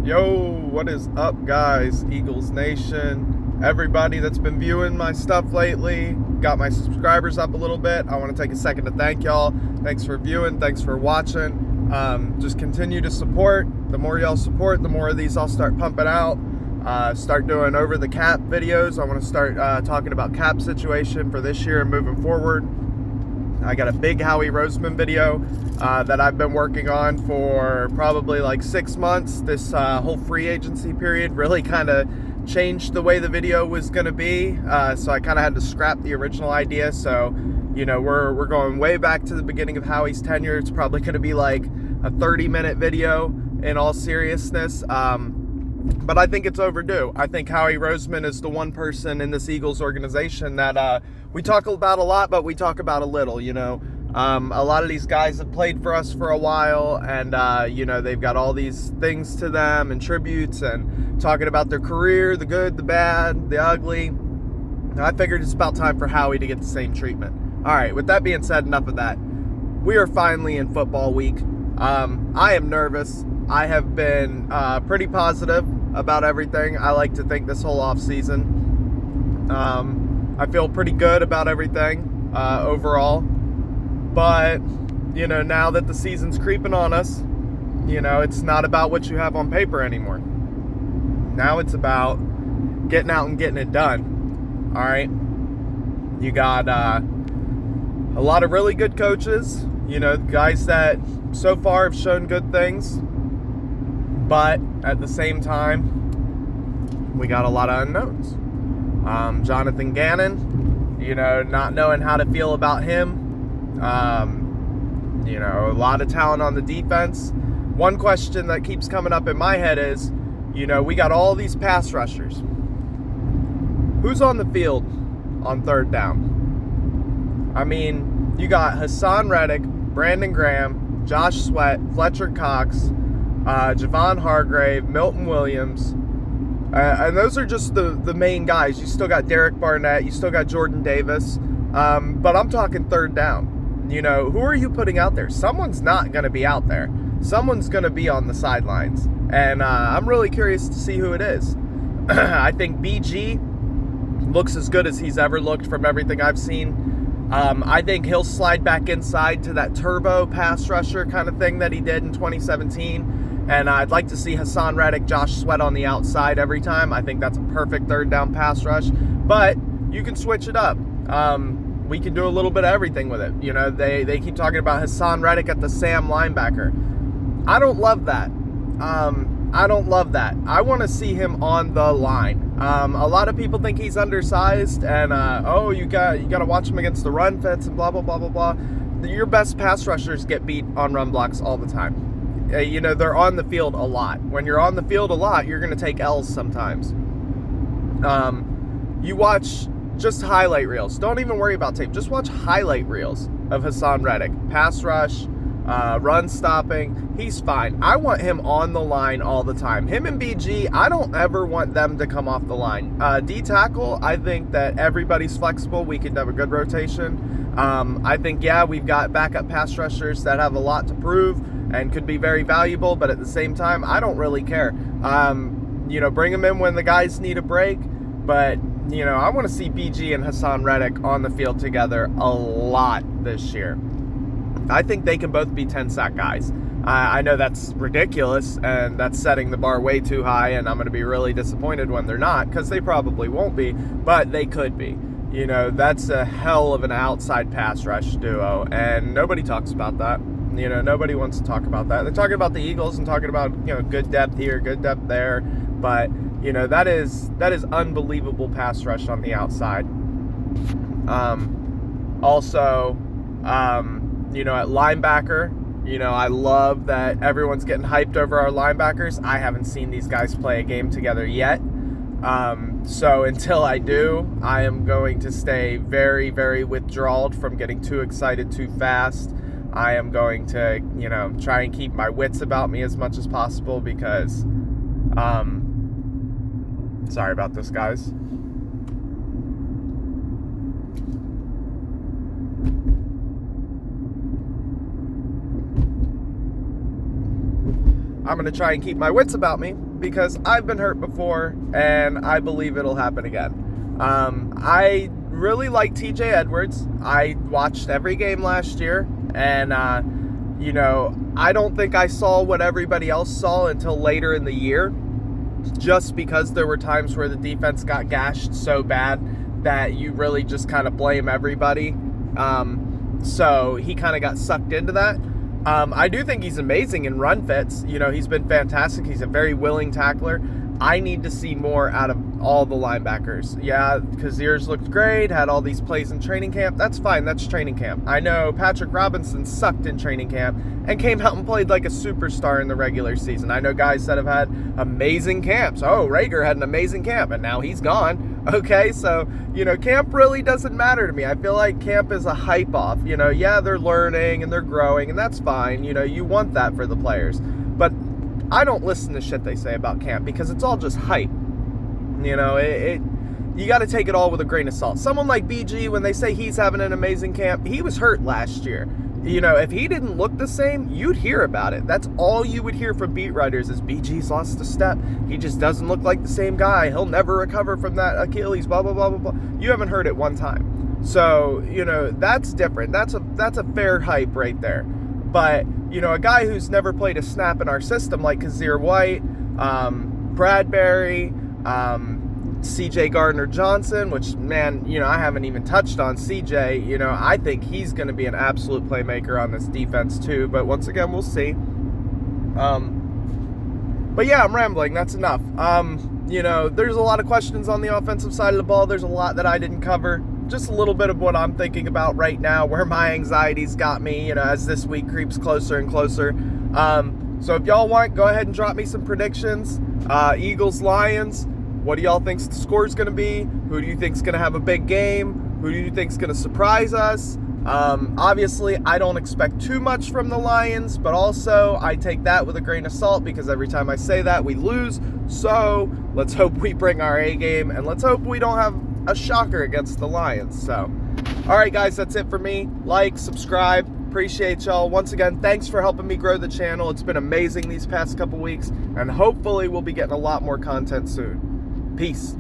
Yo, what is up, guys? Eagles Nation. Everybody that's been viewing my stuff lately, got my subscribers up a little bit. I want to take a second to thank y'all. Thanks for viewing, thanks for watching. Just continue to support. The more y'all support, the more of these I'll start pumping out. Start doing over the cap videos. I want to start talking about cap situation for this year and moving forward. I got a big Howie Roseman video that I've been working on for probably like 6 months. This whole free agency period really kind of changed the way the video was going to be. So I kind of had to scrap the original idea. So, you know, we're going way back to the beginning of Howie's tenure. It's probably going to be like a 30-minute video in all seriousness. But I think it's overdue. I think Howie Roseman is the one person in this Eagles organization that we talk about a lot, but we talk about a little, you know. A lot of these guys have played for us for a while, and, you know, they've got all these things to them and tributes and talking about their career, the good, the bad, the ugly. I figured it's about time for Howie to get the same treatment. All right, with that being said, enough of that. We are finally in football week. I am nervous. I have been pretty positive about everything. I like to think this whole offseason. I feel pretty good about everything overall. But, you know, now that the season's creeping on us, you know, it's not about what you have on paper anymore. Now it's about getting out and getting it done. All right? You got a lot of really good coaches, you know, guys that so far have shown good things. But at the same time, we got a lot of unknowns. Jonathan Gannon, you know, not knowing how to feel about him. You know, a lot of talent on the defense. One question that keeps coming up in my head is, you know, we got all these pass rushers. Who's on the field on third down? I mean, you got Hassan Reddick, Brandon Graham, Josh Sweat, Fletcher Cox, Javon Hargrave, Milton Williams, and those are just the main guys. You still got Derek Barnett, you still got Jordan Davis, but I'm talking third down. You know, who are you putting out there? Someone's not going to be out there. Someone's going to be on the sidelines, and I'm really curious to see who it is. I think BG looks as good as he's ever looked from everything I've seen. I think he'll slide back inside to that turbo pass rusher kind of thing that he did in 2017. And I'd like to see Hassan Reddick, Josh Sweat on the outside every time. I think that's a perfect third down pass rush. But you can switch it up. We can do a little bit of everything with it. You know, they keep talking about Hassan Reddick at the Sam linebacker. I don't love that. I don't love that. I want to see him on the line. A lot of people think he's undersized, and you got to watch him against the run fits and blah blah blah blah blah. Your best pass rushers get beat on run blocks all the time. You know, they're on the field a lot. When you're on the field a lot, you're going to take L's sometimes. You watch just highlight reels. Don't even worry about tape. Just watch highlight reels of Hassan Reddick. Pass rush, run stopping. He's fine. I want him on the line all the time. Him and BG, I don't ever want them to come off the line. D-tackle, I think that everybody's flexible. We could have a good rotation. I think, yeah, we've got backup pass rushers that have a lot to prove and could be very valuable, but at the same time, I don't really care. You know, bring them in when the guys need a break, but, you know, I want to see BG and Hassan Reddick on the field together a lot this year. I think they can both be 10-sack guys. I know that's ridiculous, and that's setting the bar way too high, and I'm going to be really disappointed when they're not, because they probably won't be, but they could be. You know, that's a hell of an outside pass rush duo, and nobody talks about that. You know, nobody wants to talk about that. They're talking about the Eagles and talking about, you know, good depth here, good depth there. But, you know, that is unbelievable pass rush on the outside. Also, you know, at linebacker, you know, I love that everyone's getting hyped over our linebackers. I haven't seen these guys play a game together yet. So until I do, I am going to stay very, very withdrawed from getting too excited too fast. I am going to, you know, try and keep my wits about me as much as possible because, sorry about this, guys. I'm going to try and keep my wits about me because I've been hurt before, and I believe it'll happen again. I really like TJ Edwards. I watched every game last year, and I don't think I saw what everybody else saw until later in the year, just because there were times where the defense got gashed so bad that you really just kind of blame everybody. So he kind of got sucked into that. I do think he's amazing in run fits. He's been fantastic. He's a very willing tackler. I need to see more out of all the linebackers. Yeah, Kazier's looked great, had all these plays in training camp. That's fine, that's training camp. I know Patrick Robinson sucked in training camp and came out and played like a superstar in the regular season. I know guys that have had amazing camps. Oh, Rager had an amazing camp, and now he's gone. Okay, so, camp really doesn't matter to me. I feel like camp is a hype off. Yeah, they're learning and they're growing, and that's fine. You want that for the players. But I don't listen to shit they say about camp because it's all just hype. You got to take it all with a grain of salt. Someone like BG, when they say he's having an amazing camp, he was hurt last year. If he didn't look the same, you'd hear about it. That's all you would hear from beat writers is BG's lost a step. He just doesn't look like the same guy. He'll never recover from that Achilles, blah, blah, blah, blah, blah. You haven't heard it one time. So, that's different. That's a fair hype right there. But, a guy who's never played a snap in our system like Kyzir White, Bradbury, CJ Gardner-Johnson, which, man, I haven't even touched on CJ. I think he's going to be an absolute playmaker on this defense too. But once again, we'll see. But yeah, I'm rambling. That's enough. There's a lot of questions on the offensive side of the ball. There's a lot that I didn't cover. Just a little bit of what I'm thinking about right now, where my anxiety's got me, as this week creeps closer and closer. So if y'all want, go ahead and drop me some predictions. Eagles, Lions. What do y'all think the score's going to be? Who do you think's going to have a big game? Who do you think's going to surprise us? Obviously, I don't expect too much from the Lions, but also I take that with a grain of salt because every time I say that, we lose. So let's hope we bring our A game, and let's hope we don't have a shocker against the Lions. So, all right, guys, that's it for me. Like, subscribe. Appreciate y'all. Once again, thanks for helping me grow the channel. It's been amazing these past couple weeks, and hopefully we'll be getting a lot more content soon. Peace.